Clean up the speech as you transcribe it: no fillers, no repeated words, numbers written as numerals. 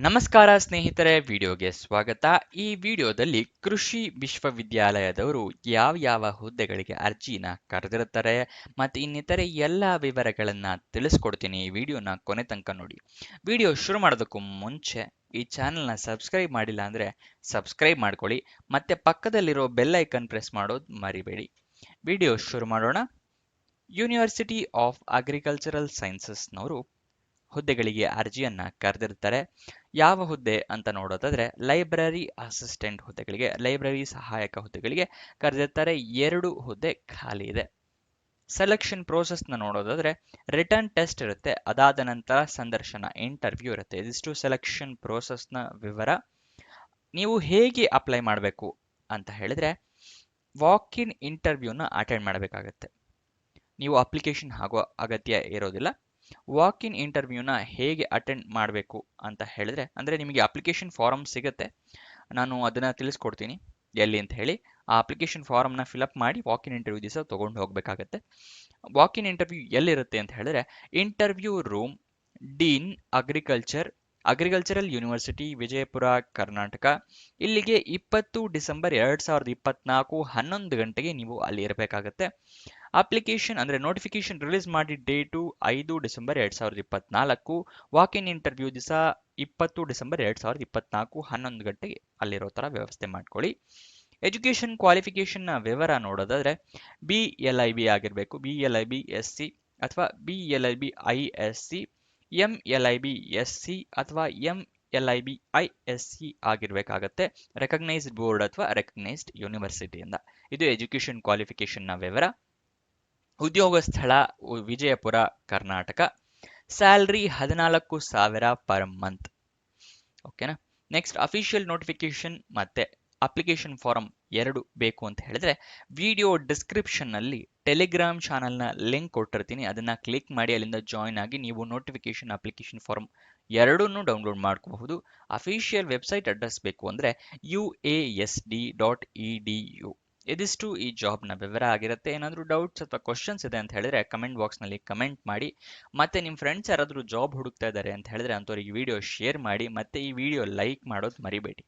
ನಮಸ್ಕಾರ ಸ್ನೇಹಿತರೆ, ವಿಡಿಯೋಗೆ ಸ್ವಾಗತ. ಈ ವಿಡಿಯೋದಲ್ಲಿ ಕೃಷಿ ವಿಶ್ವವಿದ್ಯಾಲಯದವರು ಯಾವ ಹುದ್ದೆಗಳಿಗೆ ಅರ್ಜಿನ ಕರೆದಿರುತ್ತಾರೆ ಮತ್ತು ಇನ್ನಿತರೆ ಎಲ್ಲ ವಿವರಗಳನ್ನ ತಿಳಿಸ್ಕೊಡ್ತೀನಿ. ಈ ವಿಡಿಯೋನ ಕೊನೆ ತನಕ ನೋಡಿ. ವಿಡಿಯೋ ಶುರು ಮಾಡೋದಕ್ಕೂ ಮುಂಚೆ ಈ ಚಾನೆಲ್ನ ಸಬ್ಸ್ಕ್ರೈಬ್ ಮಾಡಿಲ್ಲ ಅಂದರೆ ಸಬ್ಸ್ಕ್ರೈಬ್ ಮಾಡ್ಕೊಳ್ಳಿ, ಮತ್ತೆ ಪಕ್ಕದಲ್ಲಿರೋ ಬೆಲ್ ಐಕನ್ ಪ್ರೆಸ್ ಮಾಡೋದು ಮರಿಬೇಡಿ. ವಿಡಿಯೋ ಶುರು ಮಾಡೋಣ. ಯೂನಿವರ್ಸಿಟಿ ಆಫ್ ಅಗ್ರಿಕಲ್ಚರಲ್ ಸೈನ್ಸಸ್ನವರು ಹುದ್ದೆಗಳಿಗೆ ಅರ್ಜಿಯನ್ನ ಕರೆದಿರ್ತಾರೆ. ಯಾವ ಹುದ್ದೆ ಅಂತ ನೋಡೋದಾದ್ರೆ ಲೈಬ್ರರಿ ಅಸಿಸ್ಟೆಂಟ್ ಹುದ್ದೆಗಳಿಗೆ, ಲೈಬ್ರರಿ ಸಹಾಯಕ ಹುದ್ದೆಗಳಿಗೆ ಕರೆದಿರ್ತಾರೆ. 2 ಹುದ್ದೆ ಖಾಲಿ ಇದೆ. ಸೆಲೆಕ್ಷನ್ ಪ್ರೋಸೆಸ್ನ ನೋಡೋದಾದ್ರೆ ರಿಟರ್ನ್ ಟೆಸ್ಟ್ ಇರುತ್ತೆ, ಅದಾದ ನಂತರ ಸಂದರ್ಶನ ಇಂಟರ್ವ್ಯೂ ಇರುತ್ತೆ. ಇದಿಷ್ಟು ಸೆಲೆಕ್ಷನ್ ಪ್ರೋಸೆಸ್ನ ವಿವರ. ನೀವು ಹೇಗೆ ಅಪ್ಲೈ ಮಾಡಬೇಕು ಅಂತ ಹೇಳಿದ್ರೆ ವಾಕ್ ಇನ್ ಇಂಟರ್ವ್ಯೂನ ಅಟೆಂಡ್ ಮಾಡಬೇಕಾಗತ್ತೆ. ನೀವು ಅಪ್ಲಿಕೇಶನ್ ಆಗೋ ಅಗತ್ಯ ಇರೋದಿಲ್ಲ. ವಾಕ್ ಇನ್ ಇಂಟರ್ವ್ಯೂನ ಹೇಗೆ ಅಟೆಂಡ್ ಮಾಡಬೇಕು ಅಂತ ಹೇಳಿದ್ರೆ, ಅಂದರೆ ನಿಮಗೆ ಅಪ್ಲಿಕೇಶನ್ ಫಾರಮ್ ಸಿಗುತ್ತೆ, ನಾನು ಅದನ್ನು ತಿಳಿಸ್ಕೊಡ್ತೀನಿ ಎಲ್ಲಿ ಅಂತ ಹೇಳಿ. ಆ ಅಪ್ಲಿಕೇಶನ್ ಫಾರಮ್ನ ಫಿಲಪ್ ಮಾಡಿ ವಾಕ್ ಇನ್ ಇಂಟರ್ವ್ಯೂ ದಿವಸ ತೊಗೊಂಡು ಹೋಗಬೇಕಾಗತ್ತೆ. ವಾಕ್ ಇನ್ ಇಂಟರ್ವ್ಯೂ ಎಲ್ಲಿರುತ್ತೆ ಅಂತ ಹೇಳಿದ್ರೆ interview room, dean agricultural university, Vijayapura, Karnataka. ಇಲ್ಲಿಗೆ 20 ಡಿಸೆಂಬರ್ 2024 11 ಗಂಟೆಗೆ ನೀವು ಅಲ್ಲಿ ಇರಬೇಕಾಗತ್ತೆ. ಅಪ್ಲಿಕೇಶನ್ ಅಂದರೆ ನೋಟಿಫಿಕೇಶನ್ ರಿಲೀಸ್ ಮಾಡಿ date 5 December 2024. Walk in interview ದಿವಸ 20 ಡಿಸೆಂಬರ್ 2024 11 ಗಂಟೆಗೆ ಅಲ್ಲಿರೋ ಥರ ವ್ಯವಸ್ಥೆ ಮಾಡ್ಕೊಳ್ಳಿ. ಎಜುಕೇಷನ್ ಕ್ವಾಲಿಫಿಕೇಷನ್ನ ವಿವರ ನೋಡೋದಾದ್ರೆ BLIB ಆಗಿರಬೇಕು, BLIB SC ಅಥವಾ BLIB ISC, MLIB SC ಅಥವಾ MLIB ISC ಆಗಿರಬೇಕಾಗತ್ತೆ. ರೆಕಗ್ನೈಸ್ಡ್ ಬೋರ್ಡ್ ಅಥವಾ ರೆಕಗ್ನೈಸ್ಡ್ ಯೂನಿವರ್ಸಿಟಿಯಿಂದ. ಇದು ಎಜುಕೇಷನ್ ಕ್ವಾಲಿಫಿಕೇಷನ್ನ ವಿವರ. ಉದ್ಯೋಗ ಸ್ಥಳ Vijayapura, Karnataka. Salary 14,000 per month. ಓಕೆನಾ. ನೆಕ್ಸ್ಟ್ ಅಫಿಷಿಯಲ್ ನೋಟಿಫಿಕೇಶನ್ ಮತ್ತೆ ಅಪ್ಲಿಕೇಶನ್ ಫಾರಮ್ 2 ಬೇಕು ಅಂತ ಹೇಳಿದ್ರೆ ವಿಡಿಯೋ ಡಿಸ್ಕ್ರಿಪ್ಷನ್ನಲ್ಲಿ ಟೆಲಿಗ್ರಾಮ್ ಚಾನಲ್ನ ಲಿಂಕ್ ಕೊಟ್ಟಿರ್ತೀನಿ, ಅದನ್ನ ಕ್ಲಿಕ್ ಮಾಡಿ ಅಲ್ಲಿಂದ ಜಾಯಿನ್ ಆಗಿ ನೀವು ನೋಟಿಫಿಕೇಶನ್ ಅಪ್ಲಿಕೇಶನ್ ಫಾರಮ್ 2 ಡೌನ್ಲೋಡ್ ಮಾಡ್ಕೋಬಹುದು. ಅಫಿಷಿಯಲ್ ವೆಬ್ಸೈಟ್ ಅಡ್ರೆಸ್ ಬೇಕು ಅಂದರೆ uasd.edu. ಇದಿಷ್ಟು ಈ ಜಾಬ್ನ ವಿವರ ಆಗಿರುತ್ತೆ. ಏನಾದರೂ ಡೌಟ್ಸ್ ಅಥವಾ ಕ್ವಶನ್ಸ್ ಇದೆ ಅಂತ ಹೇಳಿದ್ರೆ ಕಮೆಂಟ್ ಬಾಕ್ಸ್ನಲ್ಲಿ ಕಮೆಂಟ್ ಮಾಡಿ. ಮತ್ತೆ ನಿಮ್ಮ ಫ್ರೆಂಡ್ಸ್ ಯಾರಾದರೂ ಜಾಬ್ ಹುಡುಕ್ತಾ ಇದ್ದಾರೆ ಅಂತ ಹೇಳಿದ್ರೆ ಅಂಥವ್ರಿಗೆ ವಿಡಿಯೋ ಶೇರ್ ಮಾಡಿ, ಮತ್ತೆ ಈ ವಿಡಿಯೋ ಲೈಕ್ ಮಾಡೋದು ಮರಿಬೇಡಿ.